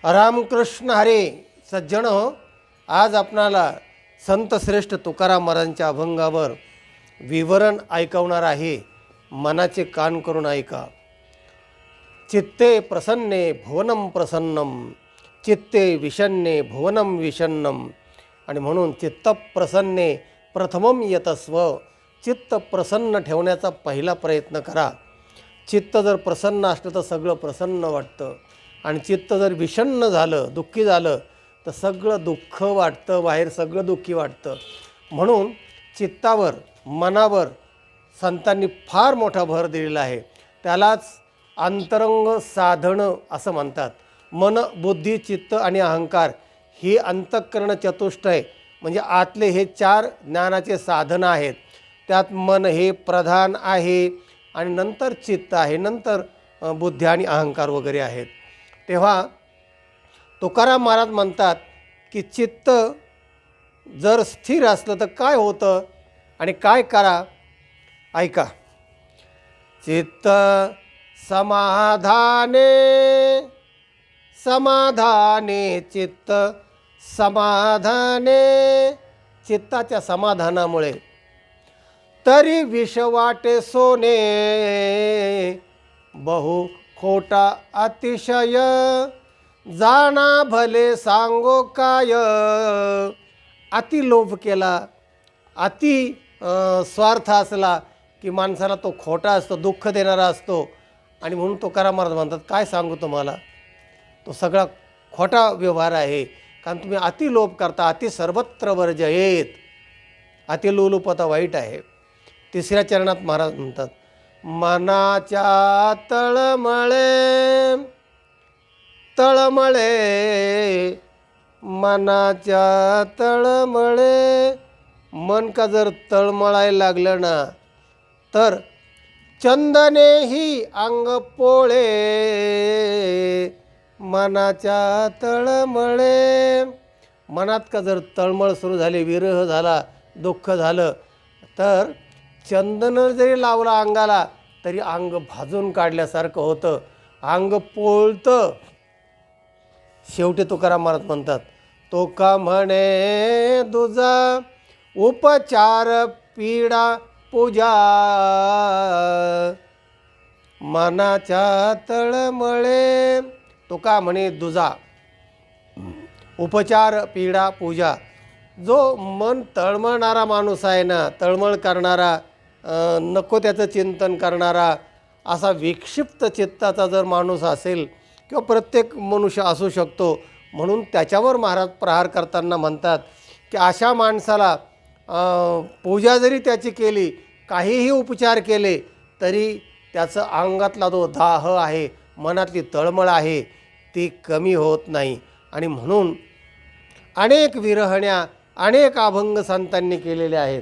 रामकृष्ण हरे सज्जन हो, आज आपणाला संत श्रेष्ठ तुकाराम महाराजांच्या अभंगावर विवरण ऐकवणार आहे. मनाचे कान करून ऐका. चित्ते प्रसन्ने भुवनम प्रसन्नम, चित्ते विषण्णे भुवनम विषण्णम. आणि म्हणून चित्त प्रसन्ने प्रथमम यतस्व. चित्त प्रसन्न ठेवण्याचा पहिला प्रयत्न करा. चित्त जर प्रसन्न असलं तर सगळं प्रसन्न वाटतं, आणि चित्त जर विषण्ण झालं, दुःखी झालं, तर सगळं दुःख वाटतं, बाहेर सगळं दुःखी वाटतं. म्हणून चित्तावर, मनावर संतांनी फार मोठा भर दिलेला आहे. त्यालाच अंतरंग साधनं असं म्हणतात. मन, बुद्धी, चित्त आणि अहंकार ही अंतःकरण चतुष्टय म्हणजे आतले हे 4 ज्ञानाचे साधनं आहेत. त्यात मन हे प्रधान आहे, आणि नंतर चित्त आहे, नंतर बुद्धी आणि अहंकार वगैरे आहेत. तेव्हा तुकाराम महाराज म्हणतात की चित्त जर स्थिर असलं तर काय होतं आणि काय करा, ऐका. चित्त समाधाने, समाधाने चित्त समाधाने. चित्ताच्या समाधानामुळे तरी विष वाटे सोने, बहु खोटा अतिशय जाणा भले सांगो काय. अति लोभ केला, अति स्वार्थ असला की माणसाला तो खोटा असतो, दुःख देणारा असतो. आणि म्हणून तुकाराम महाराज म्हणतात, काय सांगू तुम्हाला, तो सगळा खोटा व्यवहार आहे. कारण तुम्ही अति लोभ करता. अति सर्वत्र वर्जयेत. अति लोलुपता वाईट आहे. 3ऱ्या चरणात महाराज म्हणतात, मनाच्या तळमळे, तळमळे मनाच्या तळमळे. मन का जर तळमळायला लागलं ना, तर चंदनेही अंग पोळे. मनाच्या तळमळे. मनात का जर तळमळ सुरू झाली, विरह झाला, दुःख झालं, तर चंदन जरी लावला अंगाला तरी अंग भाजून काढल्यासारखं होतं, अंग पोळतं. शेवटी तुकाराम महाराज म्हणतात, तो का म्हणे दुजा उपचार पीडा पूजा. मनाच्या तळमळे. तो का म्हणे दुजा उपचार पीडा पूजा. जो मन तळमळणारा माणूस आहे ना, तळमळ करणारा, नको त्याचं चिंतन करणारा, असा विक्षिप्त चित्ताचा जर माणूस असेल, किंवा प्रत्येक मनुष्य असू शकतो, म्हणून त्याच्यावर महाराज प्रहार करताना म्हणतात की अशा माणसाला पूजा जरी त्याची केली, काहीही उपचार केले, तरी त्याचं अंगातला जो दाह आहे, मनातली तळमळ आहे, ती कमी होत नाही. आणि म्हणून अनेक विरहण्या, अनेक अभंग संतांनी केलेले आहेत.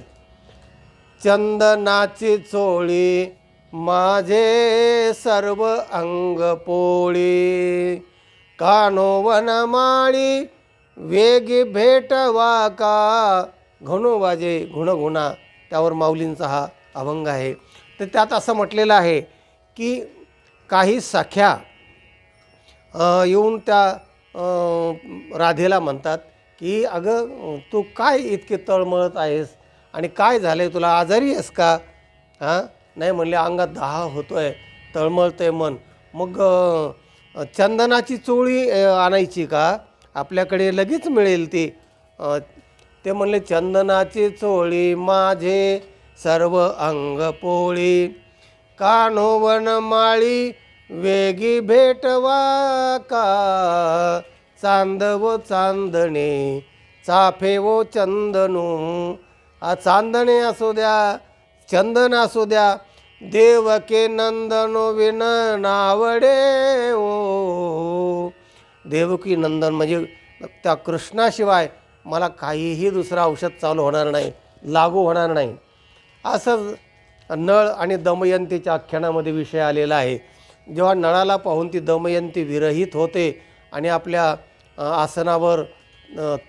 चंदनाची चोळी माझे सर्व अंग पोळी, कानो वनमाळी वेगी भेटवा का. घणू वाजे गुणगुणा, त्यावर माऊलींचा हा अभंग आहे. तर त्यात असं म्हटलेलं आहे की काही सख्या येऊन त्या राधेला म्हणतात की अगं तू काय इतके तळमळत आहेस, आणि काय झालं आहे, तुला आजारी आहेस का. हां, नाही म्हणले, अंगात दाह होतो आहे, तळमळतं आहे मन. मग चंदनाची चोळी आणायची का, आपल्याकडे लगेच मिळेल ती. ते म्हणले, चंदनाची चोळी माझे सर्व अंग पोळी, कानो वनमाळी वेगी भेटवा का. चांदव चांदणे चाफे वो चंदनू. चांदणे असू द्या, चंदन असू द्या, देवके नंदनो विन नावडे ओ. देवकी नंदन म्हणजे त्या कृष्णाशिवाय मला काहीही दुसरं औषध चालू होणार नाही, लागू होणार नाही. असंच नळ आणि दमयंतीच्या आख्यानामध्ये विषय आलेला आहे. जेव्हा नळाला पाहून ती दमयंती विरहित होते आणि आपल्या आसनावर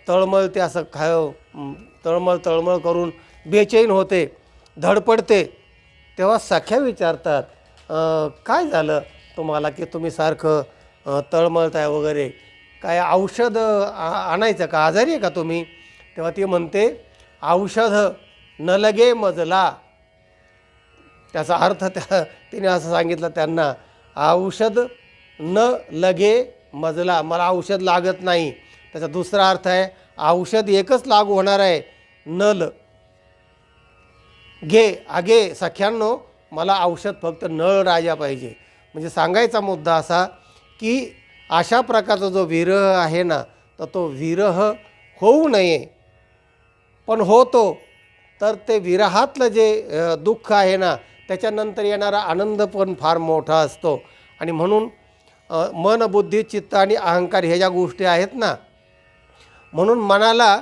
तळमळते, असं तळमळ करून बेचैन होते, धडपडते, तेव्हा सख्या विचारतात, काय झालं तुम्हाला की तुम्ही सारखं तळमळताय वगैरे. काय औषध आणायचं का, आजारी आहे का तुम्ही? तेव्हा ती म्हणते औषध न लगे मजला. त्याचा अर्थ तिने असं सांगितलं त्यांना, औषध न लगे मजला, मला औषध लागत नाही. त्याचा दुसरा अर्थ आहे औषध एकच लागू होणार आहे, नल. घे आगे सख्यांनो, मला औषध फक्त नळ राजा पाहिजे. म्हणजे सांगायचा मुद्दा असा की अशा प्रकारचा जो विरह आहे ना, तर तो विरह होऊ नये. पण होतो तर ते विरहातलं जे दुःख आहे ना, त्याच्यानंतर येणारा आनंद पण फार मोठा असतो. आणि म्हणून मन, बुद्धी, चित्त आणि अहंकार ह्या ज्या गोष्टी आहेत ना, म्हणून मनाला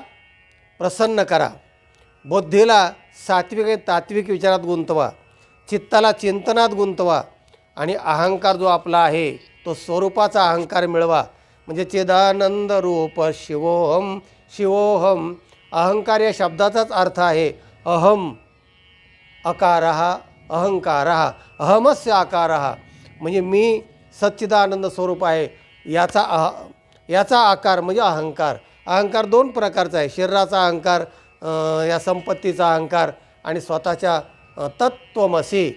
प्रसन्न करा, बुद्धीला सात्विक आणि तात्विक विचारात गुंतवा, चित्ताला चिंतनात गुंतवा आणि अहंकार जो आपला आहे तो स्वरूपाचा अहंकार मिळवा. म्हणजे चिदानंद रूप शिवोहम शिवोहम. अहंकार या शब्दाचाच अर्थ आहे अहम अकारः अहंकारः, अहमस्य आकारः. म्हणजे मी सच्चिदानंद स्वरूप आहे, याचा आकार म्हणजे अहंकार. अहंकार दोन प्रकारचा आहे, शरीराचा अहंकार, या संपत्तीचा अहंकार, आणि स्वतःच्या तत्त्वमसी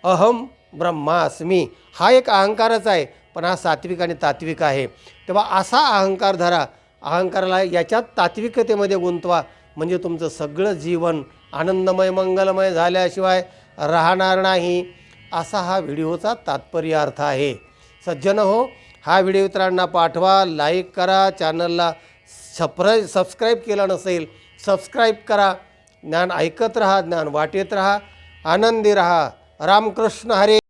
अहम ब्रह्मास्मी हा एक अहंकारच आहे. पण हा सात्विक आणि तात्विक आहे. तेव्हा असा अहंकार धरा, अहंकाराला याच्यात तात्विकतेमध्ये गुंतवा, म्हणजे तुमचं सगळं जीवन आनंदमय मंगलमय झाल्याशिवाय राहणार नाही. असा हा व्हिडिओचा तात्पर्य अर्थ आहे. सज्जन हो, हा व्हिडिओ इतरांना पाठवा, लाईक करा, चॅनलला सबस्क्राईब केलं नसेल सबस्क्राईब करा. ज्ञान ऐकत राहा, ज्ञान वाटेत राहा, आनंदी राहा. रामकृष्ण हरी.